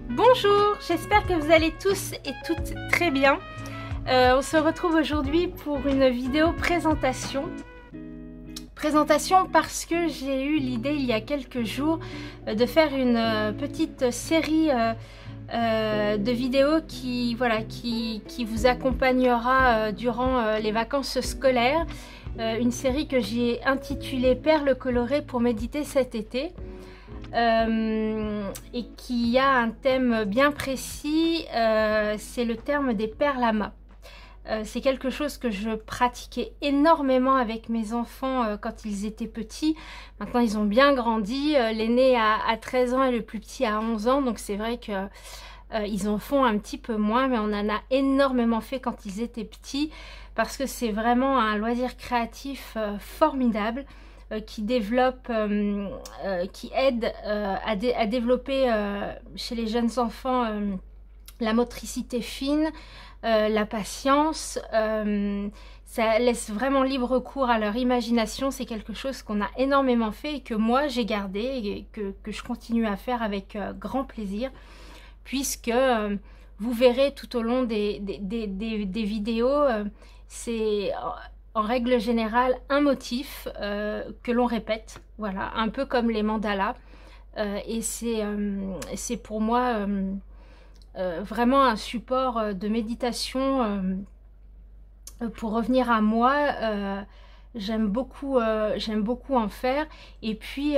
Bonjour, j'espère que vous allez tous et toutes très bien. On se retrouve aujourd'hui pour une vidéo présentation. Présentation parce que j'ai eu l'idée il y a quelques jours de faire une petite série de vidéos qui vous accompagnera durant les vacances scolaires. Une série que j'ai intitulée Perles colorées pour méditer cet été. Et qui a un thème bien précis, c'est le terme des perles à mât. C'est quelque chose que je pratiquais énormément avec mes enfants quand ils étaient petits. Maintenant ils ont bien grandi, l'aîné a 13 ans et le plus petit a 11 ans, donc c'est vrai que ils en font un petit peu moins, mais on en a énormément fait quand ils étaient petits, parce que c'est vraiment un loisir créatif formidable. Qui développe, qui aide à développer chez les jeunes enfants la motricité fine, la patience. Ça laisse vraiment libre cours à leur imagination. C'est quelque chose qu'on a énormément fait et que moi j'ai gardé et que je continue à faire avec grand plaisir, puisque vous verrez tout au long des vidéos, c'est en règle générale un motif que l'on répète, voilà, un peu comme les mandalas, et c'est pour moi vraiment un support de méditation. Pour revenir à moi, j'aime beaucoup en faire, et puis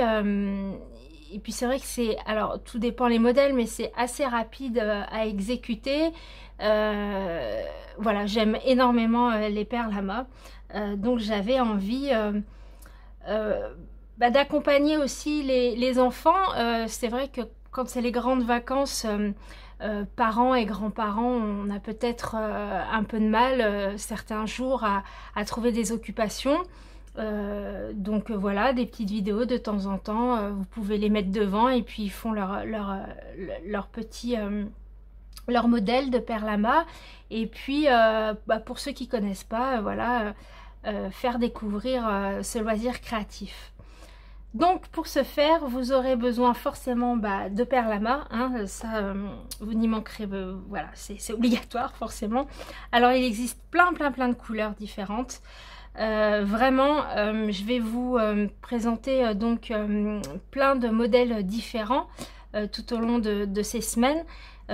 c'est vrai que c'est, alors tout dépend les modèles, mais c'est assez rapide à exécuter. Voilà, j'aime énormément les perles à mât. Donc j'avais envie d'accompagner aussi les enfants. C'est vrai que quand c'est les grandes vacances, parents et grands-parents, on a peut-être un peu de mal certains jours à trouver des occupations. Donc voilà, des petites vidéos de temps en temps, vous pouvez les mettre devant et puis ils font leur petit leur modèle de perles à mât. Et puis pour ceux qui connaissent pas, voilà, faire découvrir ce loisir créatif. Donc pour ce faire, vous aurez besoin forcément de perles à mât, hein, ça vous n'y manquerez, voilà, c'est obligatoire forcément. Alors il existe plein de couleurs différentes. Vraiment, je vais vous présenter donc plein de modèles différents tout au long de ces semaines.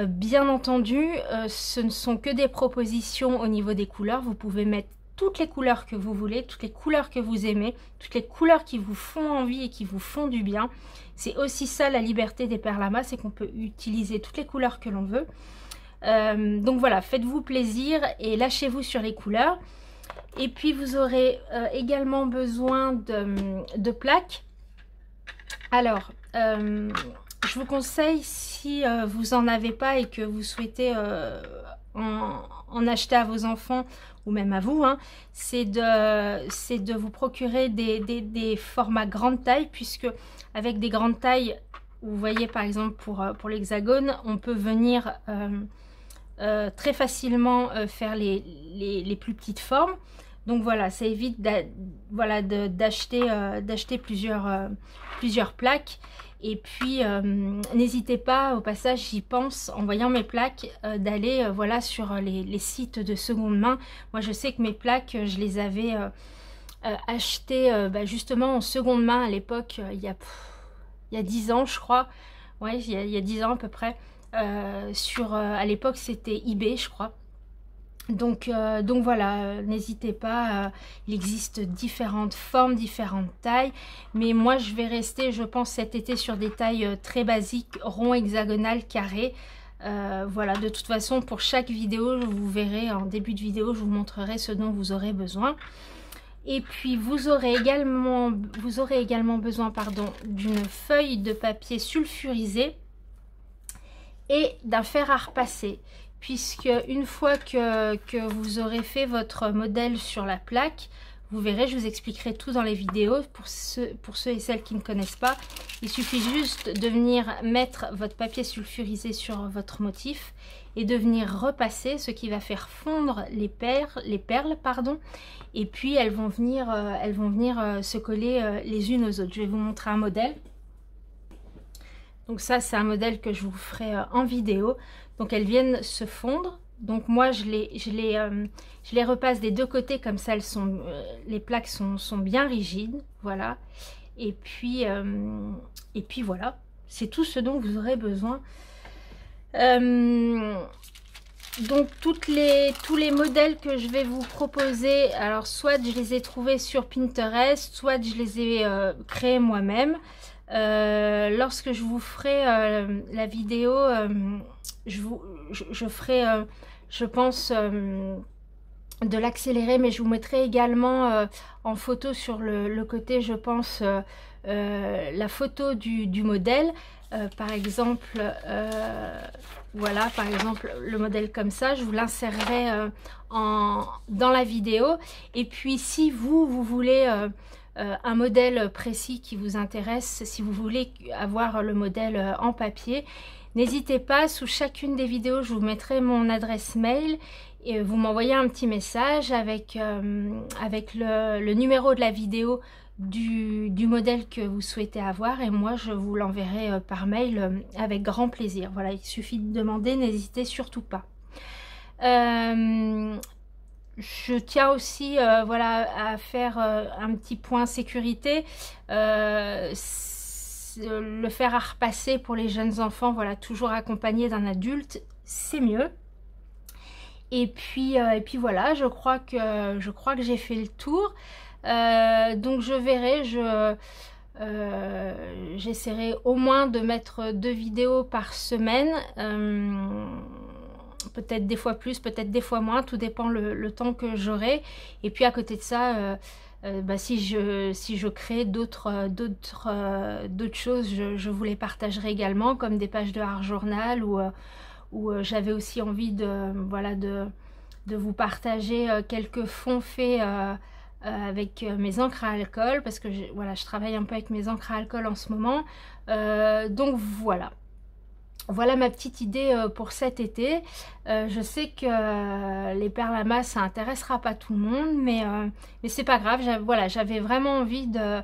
Bien entendu, ce ne sont que des propositions au niveau des couleurs. Vous pouvez mettre toutes les couleurs que vous voulez, toutes les couleurs que vous aimez, toutes les couleurs qui vous font envie et qui vous font du bien. C'est aussi ça la liberté des perles à mât, c'est qu'on peut utiliser toutes les couleurs que l'on veut. Donc voilà, faites-vous plaisir et lâchez-vous sur les couleurs. Et puis vous aurez également besoin de plaques. Alors, je vous conseille, si vous n'en avez pas et que vous souhaitez en acheter à vos enfants ou même à vous, hein, c'est de vous procurer des formats grande taille, puisque avec des grandes tailles, vous voyez par exemple pour l'hexagone, on peut venir très facilement faire les plus petites formes. Donc voilà, ça évite d'acheter plusieurs plaques. Et puis n'hésitez pas, au passage j'y pense en voyant mes plaques, d'aller voilà, sur les sites de seconde main. Moi je sais que mes plaques, je les avais achetées justement en seconde main à l'époque, il y a 10 ans je crois. Ouais, il y a 10 ans à peu près. À l'époque c'était eBay je crois. Donc voilà, n'hésitez pas, il existe différentes formes, différentes tailles, mais moi je vais rester, je pense, cet été sur des tailles très basiques, rond, hexagonal, carré. Voilà, de toute façon pour chaque vidéo, vous verrez en début de vidéo, je vous montrerai ce dont vous aurez besoin. Et puis vous aurez également besoin d'une feuille de papier sulfurisé et d'un fer à repasser, puisque une fois que vous aurez fait votre modèle sur la plaque, vous verrez, je vous expliquerai tout dans les vidéos. Pour ceux et celles qui ne connaissent pas, il suffit juste de venir mettre votre papier sulfurisé sur votre motif et de venir repasser, ce qui va faire fondre les perles, pardon. Et puis elles vont venir se coller les unes aux autres. Je vais vous montrer un modèle. Donc ça, c'est un modèle que je vous ferai en vidéo. Donc elles viennent se fondre. Donc moi, je les repasse des deux côtés, comme ça, les plaques sont bien rigides. Voilà. Et puis voilà. C'est tout ce dont vous aurez besoin. Donc tous les modèles que je vais vous proposer, alors soit je les ai trouvés sur Pinterest, soit je les ai créés moi-même. Lorsque je vous ferai la vidéo, je ferai, je pense, de l'accélérer, mais je vous mettrai également en photo sur le côté, je pense, la photo du modèle. Par exemple, voilà, par exemple le modèle comme ça, je vous l'insérerai dans la vidéo. Et puis si vous voulez un modèle précis qui vous intéresse, si vous voulez avoir le modèle en papier, n'hésitez pas, sous chacune des vidéos je vous mettrai mon adresse mail et vous m'envoyez un petit message avec le numéro de la vidéo du modèle que vous souhaitez avoir, et moi je vous l'enverrai par mail avec grand plaisir. Voilà, il suffit de demander, n'hésitez surtout pas. Je tiens aussi voilà, à faire un petit point sécurité. Le fer à repasser pour les jeunes enfants, voilà, toujours accompagné d'un adulte, c'est mieux. Et puis voilà, je crois que j'ai fait le tour. Donc je verrai, j'essaierai au moins de mettre 2 vidéos par semaine, peut-être des fois plus, peut-être des fois moins, tout dépend le temps que j'aurai. Et puis à côté de ça, si je crée d'autres choses, je vous les partagerai également, comme des pages de art journal, où j'avais aussi envie de vous partager quelques fonds faits avec mes encres à alcool, parce que je travaille un peu avec mes encres à alcool en ce moment. Donc voilà. Voilà ma petite idée pour cet été. Je sais que les perles à masse, ça intéressera pas tout le monde, mais c'est pas grave. J'avais vraiment envie de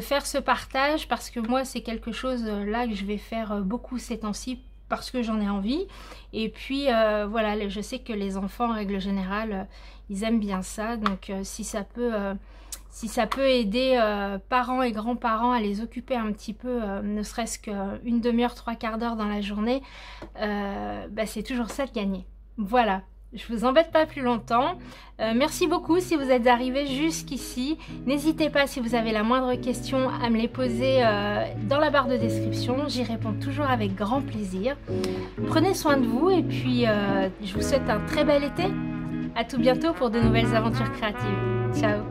faire ce partage, parce que moi c'est quelque chose là que je vais faire beaucoup ces temps-ci, parce que j'en ai envie. Et puis voilà, je sais que les enfants en règle générale ils aiment bien ça, donc si ça peut aider parents et grands-parents à les occuper un petit peu, ne serait-ce qu'une demi-heure, 3/4 d'heure dans la journée, c'est toujours ça de gagner. Voilà, je vous embête pas plus longtemps. Merci beaucoup si vous êtes arrivés jusqu'ici. N'hésitez pas, si vous avez la moindre question, à me les poser dans la barre de description. J'y réponds toujours avec grand plaisir. Prenez soin de vous, et puis je vous souhaite un très bel été. À tout bientôt pour de nouvelles aventures créatives. Ciao!